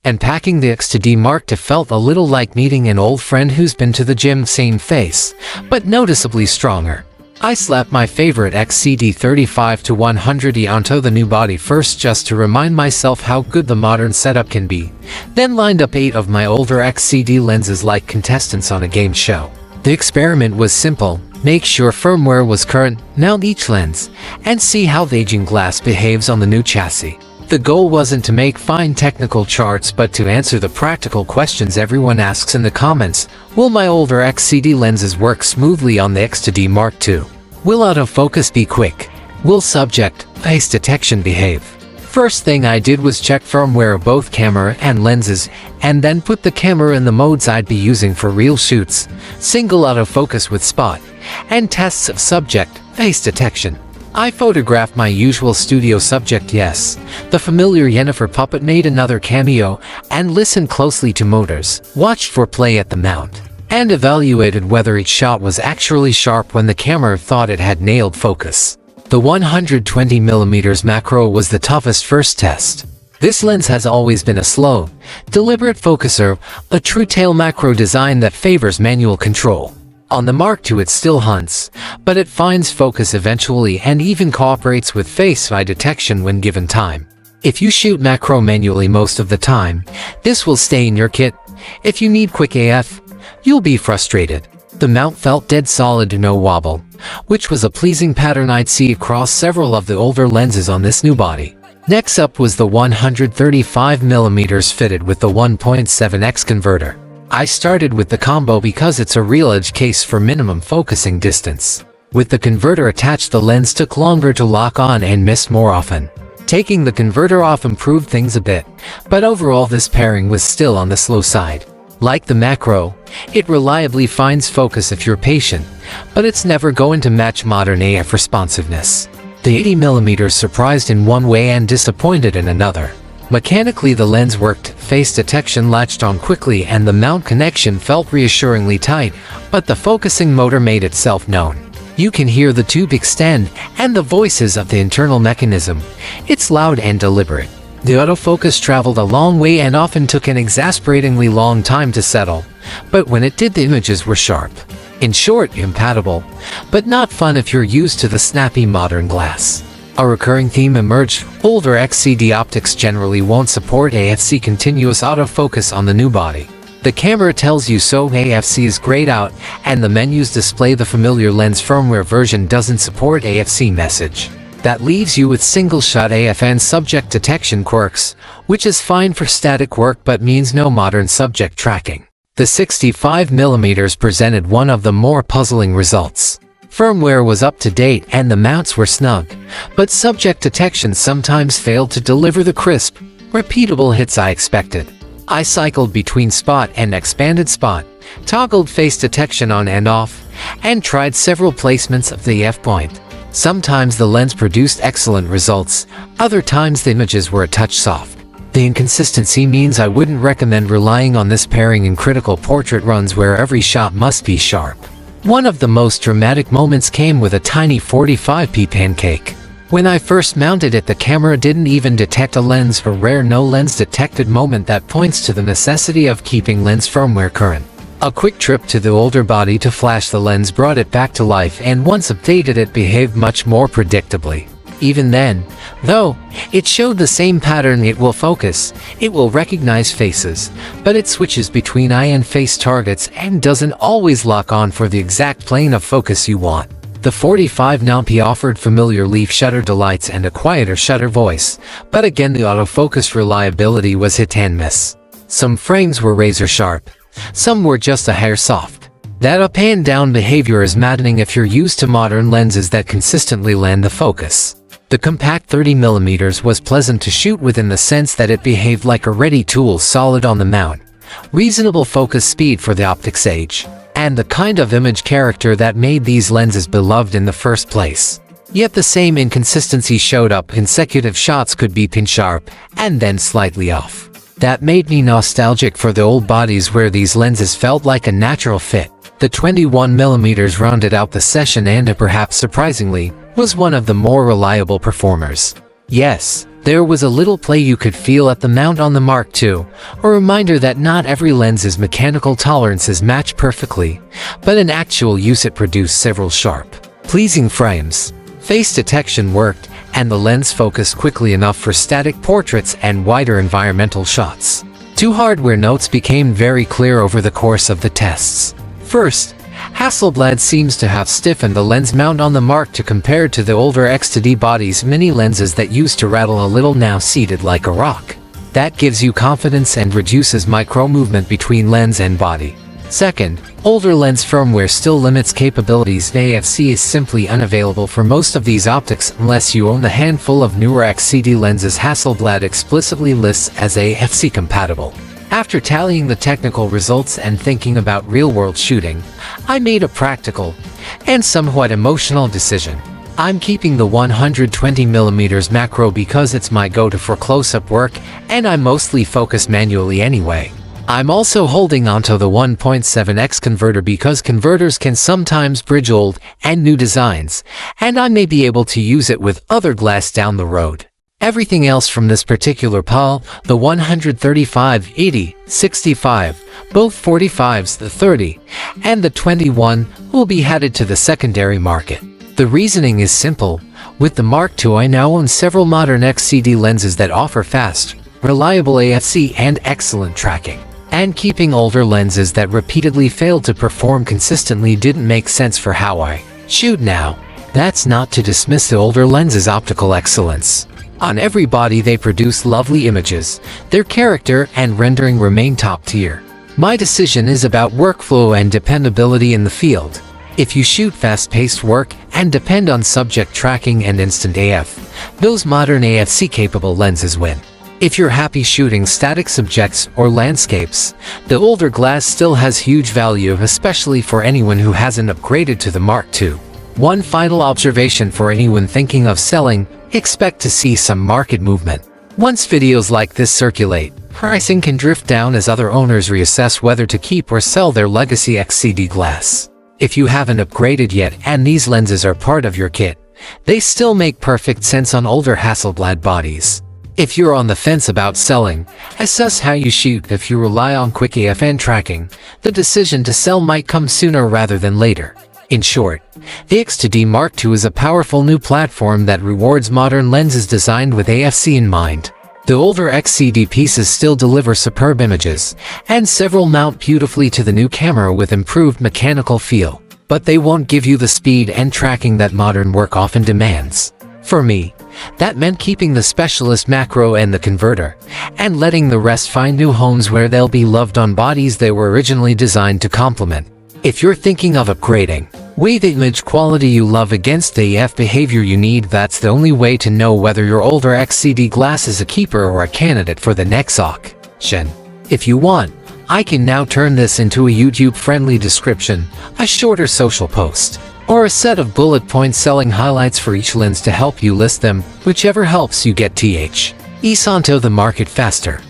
and packing the XCD Mark II felt a little like meeting an old friend who's been to the gym, same face, but noticeably stronger. I slapped my favorite XCD 35-100 onto the new body first just to remind myself how good the modern setup can be, then lined up 8 of my older XCD lenses like contestants on a game show. The experiment was simple: make sure firmware was current, mount each lens, and see how the aging glass behaves on the new chassis. The goal wasn't to make fine technical charts but to answer the practical questions everyone asks in the comments. Will my older XCD lenses work smoothly on the XCD Mark II? Will autofocus be quick? Will subject face detection behave? First thing I did was check firmware of both camera and lenses, and then put the camera in the modes I'd be using for real shoots, single autofocus with spot, and tests of subject face detection. I photographed my usual studio subject, yes, the familiar Yennefer puppet made another cameo, and listened closely to motors, watched for play at the mount, and evaluated whether each shot was actually sharp when the camera thought it had nailed focus. The 120mm macro was the toughest first test. This lens has always been a slow, deliberate focuser, a true tail macro design that favors manual control. On the Mark II it still hunts, but it finds focus eventually and even cooperates with face eye detection when given time. If you shoot macro manually most of the time, this will stay in your kit. If you need quick AF, you'll be frustrated. The mount felt dead solid, no wobble, which was a pleasing pattern I'd see across several of the older lenses on this new body. Next up was the 135mm fitted with the 1.7x converter. I started with the combo because it's a real edge case for minimum focusing distance. With the converter attached, the lens took longer to lock on and missed more often. Taking the converter off improved things a bit, but overall this pairing was still on the slow side. Like the macro, it reliably finds focus if you're patient, but it's never going to match modern AF responsiveness. The 80mm surprised in one way and disappointed in another. Mechanically the lens worked, face detection latched on quickly and the mount connection felt reassuringly tight, but the focusing motor made itself known. You can hear the tube extend and the voices of the internal mechanism. It's loud and deliberate. The autofocus traveled a long way and often took an exasperatingly long time to settle, but when it did the images were sharp. In short, compatible, but not fun if you're used to the snappy modern glass. A recurring theme emerged: older XCD optics generally won't support AFC continuous autofocus on the new body. The camera tells you so, AFC is grayed out, and the menus display the familiar lens firmware version doesn't support AFC message. That leaves you with single-shot AF and subject detection quirks, which is fine for static work but means no modern subject tracking. The 65mm presented one of the more puzzling results. Firmware was up to date and the mounts were snug, but subject detection sometimes failed to deliver the crisp, repeatable hits I expected. I cycled between spot and expanded spot, toggled face detection on and off, and tried several placements of the f-point. Sometimes the lens produced excellent results, other times the images were a touch soft. The inconsistency means I wouldn't recommend relying on this pairing in critical portrait runs where every shot must be sharp. One of the most dramatic moments came with a tiny 45p pancake. When I first mounted it, the camera didn't even detect a lens, a rare no lens detected moment that points to the necessity of keeping lens firmware current. A quick trip to the older body to flash the lens brought it back to life, and once updated it behaved much more predictably. Even then, though, it showed the same pattern: it will focus, it will recognize faces, but it switches between eye and face targets and doesn't always lock on for the exact plane of focus you want. The 45np offered familiar leaf shutter delights and a quieter shutter voice, but again the autofocus reliability was hit and miss. Some frames were razor sharp, some were just a hair soft. That up and down behavior is maddening if you're used to modern lenses that consistently land the focus. The compact 30mm was pleasant to shoot with in the sense that it behaved like a ready tool, solid on the mount, reasonable focus speed for the optics age, and the kind of image character that made these lenses beloved in the first place. Yet the same inconsistency showed up: consecutive shots could be pin sharp, and then slightly off. That made me nostalgic for the old bodies where these lenses felt like a natural fit. The 21mm rounded out the session and, perhaps surprisingly, was one of the more reliable performers. Yes, There was a little play you could feel at the mount on the Mark II, a reminder that not every lens's mechanical tolerances match perfectly, but in actual use it produced several sharp, pleasing frames. Face detection worked, and the lens focused quickly enough for static portraits and wider environmental shots. Two hardware notes became very clear over the course of the tests. First, Hasselblad seems to have stiffened the lens mount on the Mark II compared to the older XCD body's mini lenses that used to rattle a little, now seated like a rock. That gives you confidence and reduces micro movement between lens and body. Second, older lens firmware still limits capabilities. AFC is simply unavailable for most of these optics unless you own the handful of newer XCD lenses Hasselblad explicitly lists as AFC compatible. After tallying the technical results and thinking about real-world shooting, I made a practical and somewhat emotional decision. I'm keeping the 120mm macro because it's my go-to for close-up work, and I mostly focus manually anyway. I'm also holding onto the 1.7x converter because converters can sometimes bridge old and new designs, and I may be able to use it with other glass down the road. Everything else from this particular PAL, the 135, 80, 65, both 45s, the 30, and the 21, will be headed to the secondary market. The reasoning is simple. With the Mark II, I now own several modern XCD lenses that offer fast, reliable AFC and excellent tracking. And keeping older lenses that repeatedly failed to perform consistently didn't make sense for how I shoot now. That's not to dismiss the older lenses' optical excellence. On every body they produce lovely images, their character and rendering remain top tier. My decision is about workflow and dependability in the field. If you shoot fast-paced work and depend on subject tracking and instant AF, those modern AFC-capable lenses win. If you're happy shooting static subjects or landscapes, the older glass still has huge value, especially for anyone who hasn't upgraded to the Mark II. One final observation for anyone thinking of selling: expect to see some market movement. Once videos like this circulate, pricing can drift down as other owners reassess whether to keep or sell their legacy XCD glass. If you haven't upgraded yet and these lenses are part of your kit, they still make perfect sense on older Hasselblad bodies. If you're on the fence about selling, assess how you shoot. If you rely on quick AF and tracking, the decision to sell might come sooner rather than later. In short, the XCD Mark II is a powerful new platform that rewards modern lenses designed with AFC in mind. The older XCD pieces still deliver superb images, and several mount beautifully to the new camera with improved mechanical feel, but they won't give you the speed and tracking that modern work often demands. For me, that meant keeping the specialist macro and the converter, and letting the rest find new homes where they'll be loved on bodies they were originally designed to complement. If you're thinking of upgrading, weigh the image quality you love against the AF behavior you need. That's the only way to know whether your older XCD glass is a keeper or a candidate for the next auction. If you want, I can now turn this into a YouTube-friendly description, a shorter social post, or a set of bullet point selling highlights for each lens to help you list them, whichever helps you get the market faster.